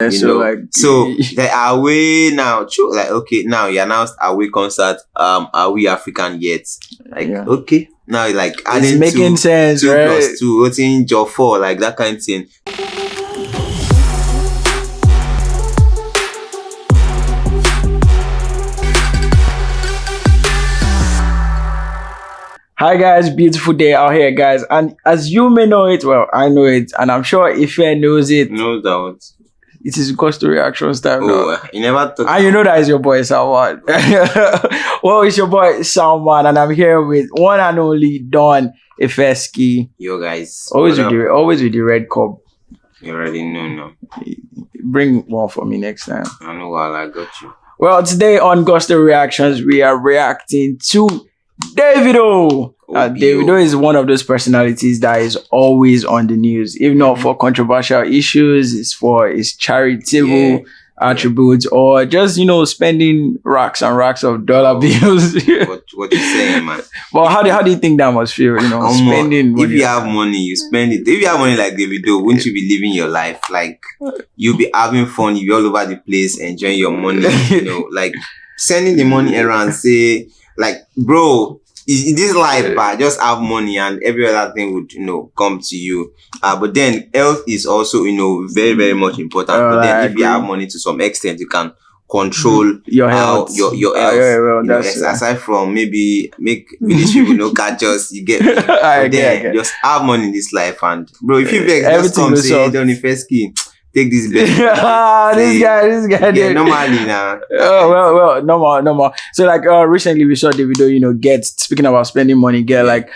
You so know, like so the away now, true, like okay, now you announced away concert. Are we African yet? Like okay, now like adding it's making sense, 2 right? plus 2, what's in your 4, like that kind of thing. Hi guys, beautiful day out here, guys. And as you may know it, well, I know it, and I'm sure Ife knows it. No doubt. It is Ghost Reactions time now. Oh, you never thought. And you know that is your boy Salman. Well, it's your boy Salman, and I'm here with one and only Don Ifeski. Yo guys, always with the red cup. You already know now. Bring one for me next time. I know while I got you. Well, today on Ghost Reactions, we are reacting to Davido. Davido is one of those personalities that is always on the news, if not for controversial issues, it's for his charitable attributes, or just spending racks and racks of dollar bills. what you saying, man? Well, how do you think that must feel? Spending money. If you have money, you spend it. If you have money like Davido, wouldn't you be living your life like you'll be having fun? You be all over the place enjoying your money. Like sending the money around. Say like, bro, in this life, just have money and every other thing would, come to you. But then health is also, very, very much important. But then if you have money to some extent, you can control your health. Your health. Aside from maybe make village people catch us, you get me. But then just have money in this life, and bro, if you vex, just come say, Donny Fesky, take this bed. This guy. Yeah, normally now. Well, no more. So like recently we saw Davido, speaking about spending money, like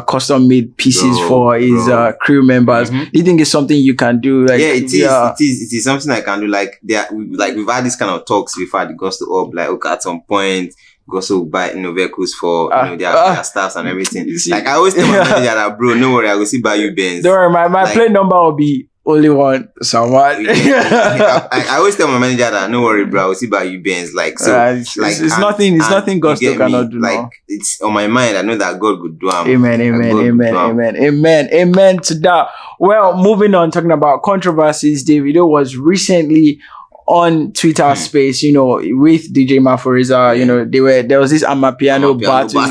custom made pieces for his crew members. Do you think it's something you can do? Like it is something I can do. Like we've had this kind of talks before at the Gusto Up, like okay, at some point we also buy vehicles for their staffs and everything. Like I always tell my manager that, bro, no worry, I will see buy you Benz. Don't worry, my plate number will be only one someone. I always tell my manager that no worry, bro, I will see by you Benz. Like so, it's nothing God cannot do. Like now. It's on my mind. I know that God could do. Amen to that. Well, moving on, talking about controversies. Davido was recently on Twitter Space, with DJ Maforiza, there was this Amapiano battle.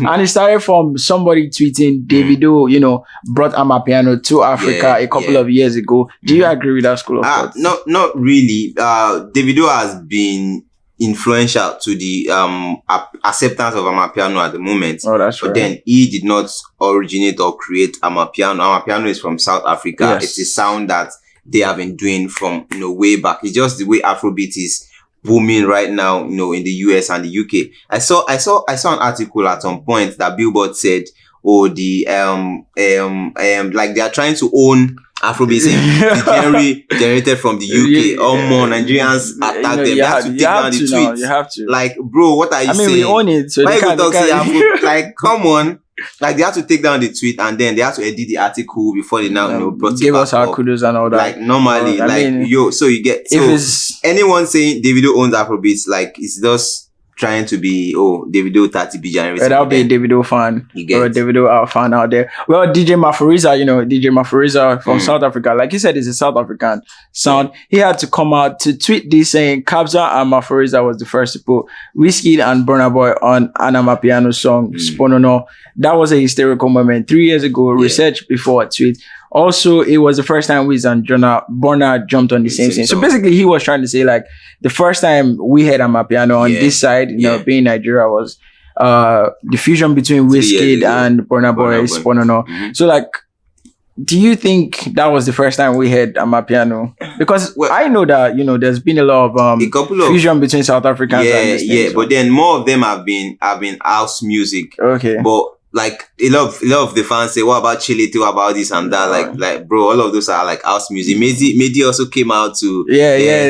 And it started from somebody tweeting Davido, brought Amapiano to Africa a couple of years ago. Do you agree with that school of thought? Not really. Davido has been influential to the acceptance of Amapiano at the moment. Oh, that's right. But then he did not originate or create Amapiano. Amapiano is from South Africa. Yes. It's a sound that they have been doing from way back. It's just the way Afrobeat is booming right now, in the US and the UK. I saw an article at some point that Billboard said, the like they are trying to own Afrobeat, the genre generated from the UK. More Nigerians attack them. You have to take down the tweets. You have to. Like, bro, what are you saying? We own it. So why you talk say Afro? Like, come on. Like they have to take down the tweet and then they have to edit the article before they now brought it give back us our kudos and all that. Like normally, so you get anyone saying Davido owns Afrobeats, like it's just trying to be Davido 30B generation. That'll be a Davido fan or a Davido fan out there. Well, DJ Maforiza from South Africa, like he said, is a South African sound. He had to come out to tweet this saying Kabza and Maforiza was the first to put Wizkid and Burna Boy on an Amapiano song, Sponono. That was a hysterical moment 3 years ago. Research before a tweet. Also, it was the first time Wiz and Burna jumped on the same thing. So basically, he was trying to say like the first time we had Amapiano on this side, being Nigeria, was the fusion between Wizkid and Burna Boy, Sponono. So like, do you think that was the first time we had Amapiano? Because I know that there's been a lot of fusion between South Africans and this thing, but then more of them have been house music. Okay, but like a lot of the fans say, what about Chilete? What about this and that? Like bro, all of those are like house music. Mehdi also came out to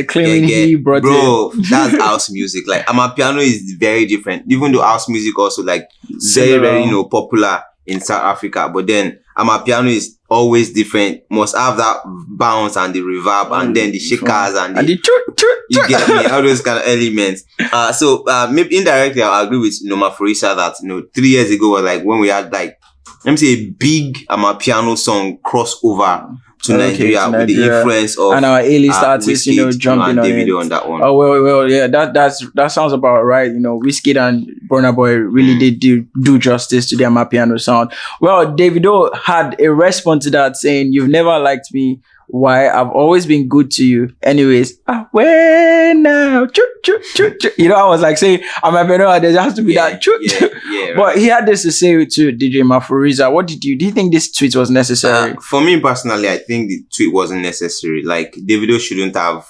claiming he brought it. That's house music. Like Amapiano is very different. Even though house music also like very very popular in South Africa, but then Amapiano is always different. Must have that bounce and the reverb and then the shakers and the you get me, all those kind of elements. So maybe indirectly I agree with Maforiza that 3 years ago was like when we had like let me say a big Amapiano song crossover to Nigeria with the influence of and our A-list artists, jumping and on Davido it. on that one. Oh well, yeah, that sounds about right. Wizkid and Burna Boy really did do justice to their Amapiano sound. Well, Davido had a response to that saying, "You've never liked me. Why? I've always been good to you. Anyways, when now, I was like saying, there has to be that. Yeah, but he had this to say to DJ Mafuriza. What do you think this tweet was necessary? For me personally, I think the tweet wasn't necessary. Like, Davido shouldn't have,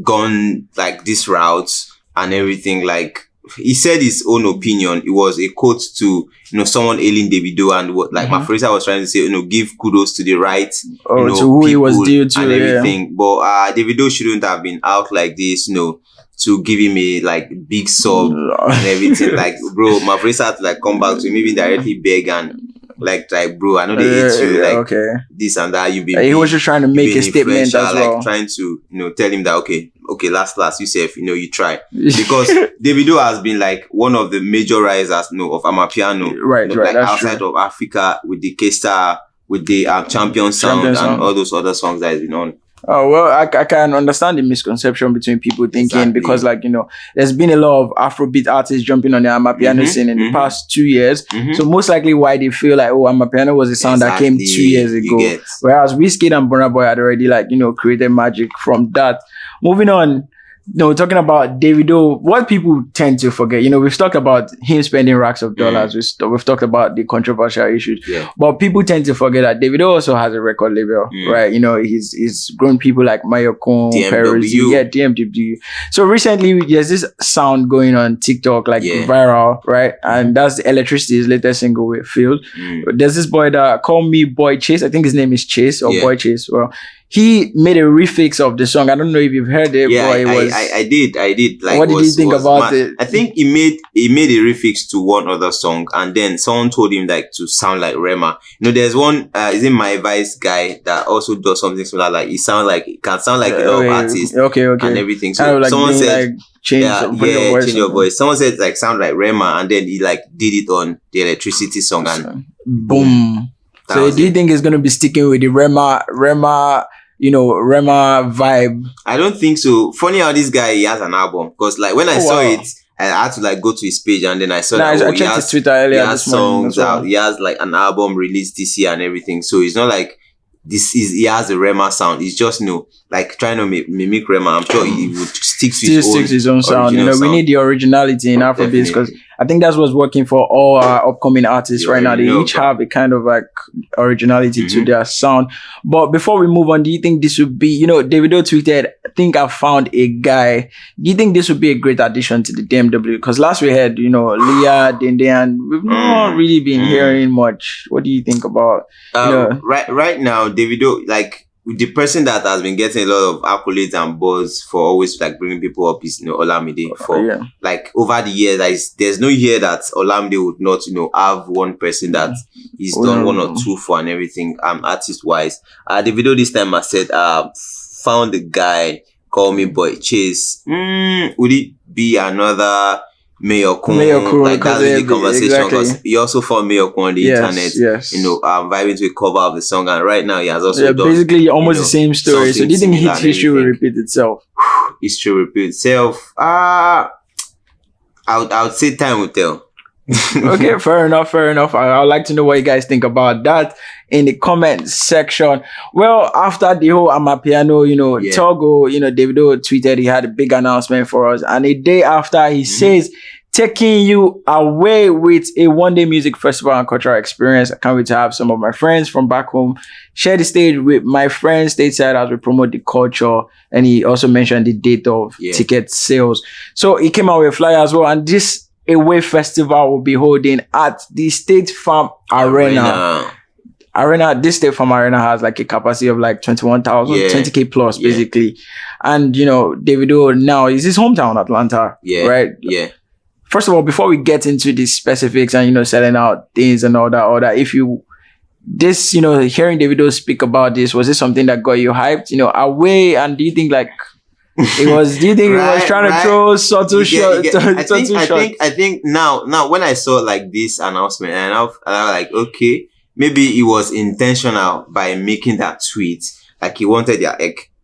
gone like this route and everything. Like, he said his own opinion. It was a quote to someone ailing Davido, and what Mafuriza was trying to say, give kudos to the right, to who he was due to and everything. Yeah. But Davido shouldn't have been out like this, to give him a like big sub and everything. Like, bro, Mafuriza had to like come back to him, maybe directly beg and like bro, I know they hate you, like this and that. He was just trying to make a statement as well, like trying to tell him that okay, last yourself, you try, because Davido has been like one of the major risers, of Amapiano, right, like outside of Africa, with the K-Star, with the Champion Sound and all those other songs that has been on. Oh, well, I can understand the misconception between people thinking because, there's been a lot of Afrobeat artists jumping on the Amapiano scene in the past 2 years. So most likely why they feel like, Amapiano was a sound that came 2 years ago. Whereas Wizkid and Burna Boy had already, created magic from that. Moving on, talking about Davido, what people tend to forget, we've talked about him spending racks of dollars. We've talked about the controversial issues, but people tend to forget that Davido also has a record label, right? He's grown people like Mayokun, DMW. So recently, there's this sound going on TikTok, viral, right? And that's Electricity, his latest single with Field. There's this boy that called me Boy Chase. I think his name is Chase or Boy Chase. Well, he made a refix of the song. I don't know if you've heard it. Yeah, but I did. Like, what did you think about it? I think he made a refix to one other song, and then someone told him to sound like Rema. There's one, is it My Vice guy that also does something similar? Like, he can sound like a lot of artists, and everything. So someone said, change your voice. Someone said sound like Rema, and then he did it on the Electricity song, and boom. So do you think it's gonna be sticking with the Rema vibe? I don't think so. Funny how this guy, he has an album, because when I saw it, I had to go to his page, and then I saw I checked his Twitter earlier. He has songs out. He has an album released this year and everything. So it's not like he has a Rema sound. It's just trying to mimic Rema. I'm sure he would stick to his own sound. We need the originality in Afrobeats, because I think that's what's working for all our upcoming artists right now. They each have a kind of originality to their sound. But before we move on, do you think this would be, Davido tweeted, I think I found a guy. Do you think this would be a great addition to the DMW? Because last we had, Leah, Dende, and we've not really been hearing much. What do you think about, Right now, Davido, the person that has been getting a lot of accolades and buzz for always bringing people up is Olamide. Over the years, there's no year that Olamide would not have one person that he's done one or two for and everything, artist wise. Davido this time I said found a guy, call me Boy Chase. Would it be another Mayokun? That's the conversation, because he also found Mayokun on the internet, vibing to a cover of the song, and right now he has also done basically almost the same story. So do you think history will repeat itself? History will repeat itself. I would say time will tell. Okay, fair enough. I'd like to know what you guys think about that in the comment section. Well, after the whole Amapiano, Togo, Davido tweeted he had a big announcement for us, and a day after he says, taking you away with a one-day music festival and cultural experience. I can't wait to have some of my friends from back home share the stage with my friends stateside as we promote the culture. And he also mentioned the date of ticket sales. So he came out with a flyer as well, and this away festival will be holding at the State Farm Arena. This State Farm Arena has a capacity of 21,000, 20k plus basically. And Davido now is his hometown, Atlanta, right? Yeah. First of all, before we get into the specifics and selling out things and all that, hearing Davido speak about this, was this something that got you hyped? Away, and do you think it was? Do you think he was trying to throw subtle shots? I think now when I saw this announcement, and I was okay, maybe it was intentional by making that tweet. Like he wanted their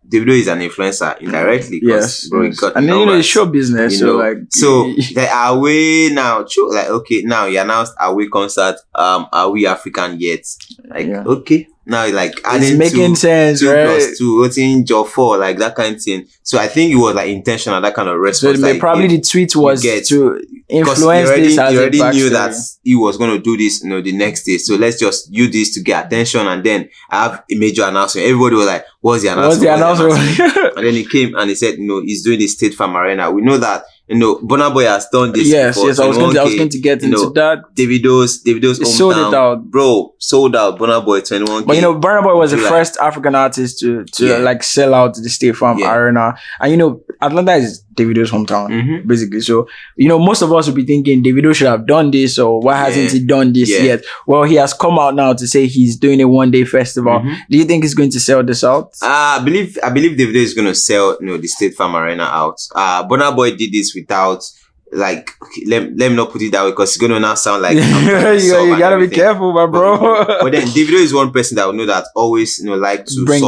Davido is an influencer indirectly. Yes, bro, he got and then numbers, it's show business. So like, so the away now, true. Like okay, now he announced away concert. Are we African yet? Like okay, now like adding making sense, 2 right? plus 2, what's in job 4, like that kind of thing. So I think it was like intentional, that kind of response. So probably the tweet was to influence he this. already knew that he was going to do this, the next day. So let's just use this to get attention, and then I have a major announcement. Everybody was like, "What's the announcement?" And then he came and he said, he's doing the State Farm Arena. We know that. Burna Boy has done this before. Yes, I was going to get into that. Davido's hometown, sold it out, bro. Sold out. Burna Boy 21K. But Burna Boy was the first African artist to like sell out the State Farm Arena, and Atlanta is Davido's hometown, basically. So most of us will be thinking Davido should have done this, or why hasn't he done this yet? Well, he has come out now to say he's doing a one-day festival. Do you think he's going to sell this out? I believe Davido is going to sell the State Farm Arena out. Burna Boy did this without, like, let me not put it that way, because it's going to now sound like you gotta be careful, my bro. But then Davido is one person that will know that always like to bring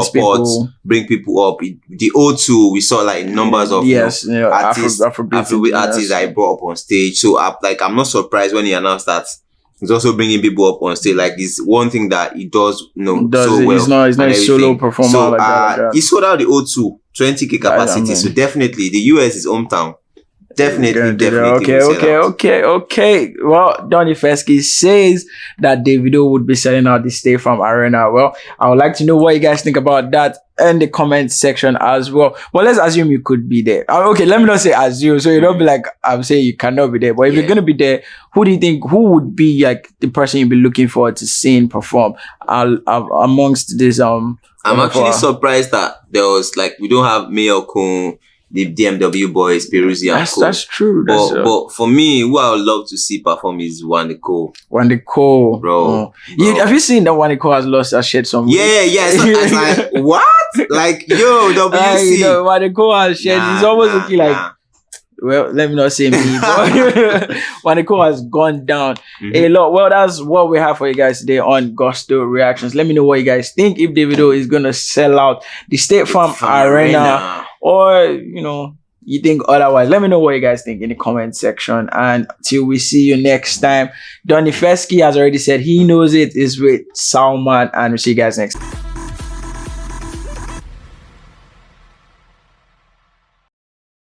people up. The O2, we saw like numbers of artists, Afrobeat artists that he brought up on stage. So I'm not surprised when he announced that he's also bringing people up on stage. Like, it's one thing that he does so well. He's not a solo performer. So like that. He sold out the O2 20K capacity. So definitely the US is hometown. Definitely. Okay. Well, Donny Fesky says that Davido would be selling out the State Farm Arena. Well, I would like to know what you guys think about that in the comment section as well. Well, let's assume you could be there. Okay, let me not say assume, so you don't be like, I'm saying you cannot be there. But if you're gonna be there, who do you think, who would be like the person you'd be looking forward to seeing perform amongst this? I'm actually surprised that there was we don't have Mayor Kun, the DMW boys, Peruzzi and Co. That's true. But for me, who I would love to see perform is Wande Cole. Bro. Have you seen that Wande Cole has lost her shed some weight? Yeah. So I was like, what? Like, yo, WC. Wande Cole has shed. He's almost looking like... Well, let me not say me, but Wande Cole has gone down a lot. Well, that's what we have for you guys today on Gusto Reactions. Let me know what you guys think, if Davido is going to sell out the State Farm Arena. Or, you think otherwise. Let me know what you guys think in the comment section. And till we see you next time, Donny Fesky has already said he knows it is with Salman. And we'll see you guys next time.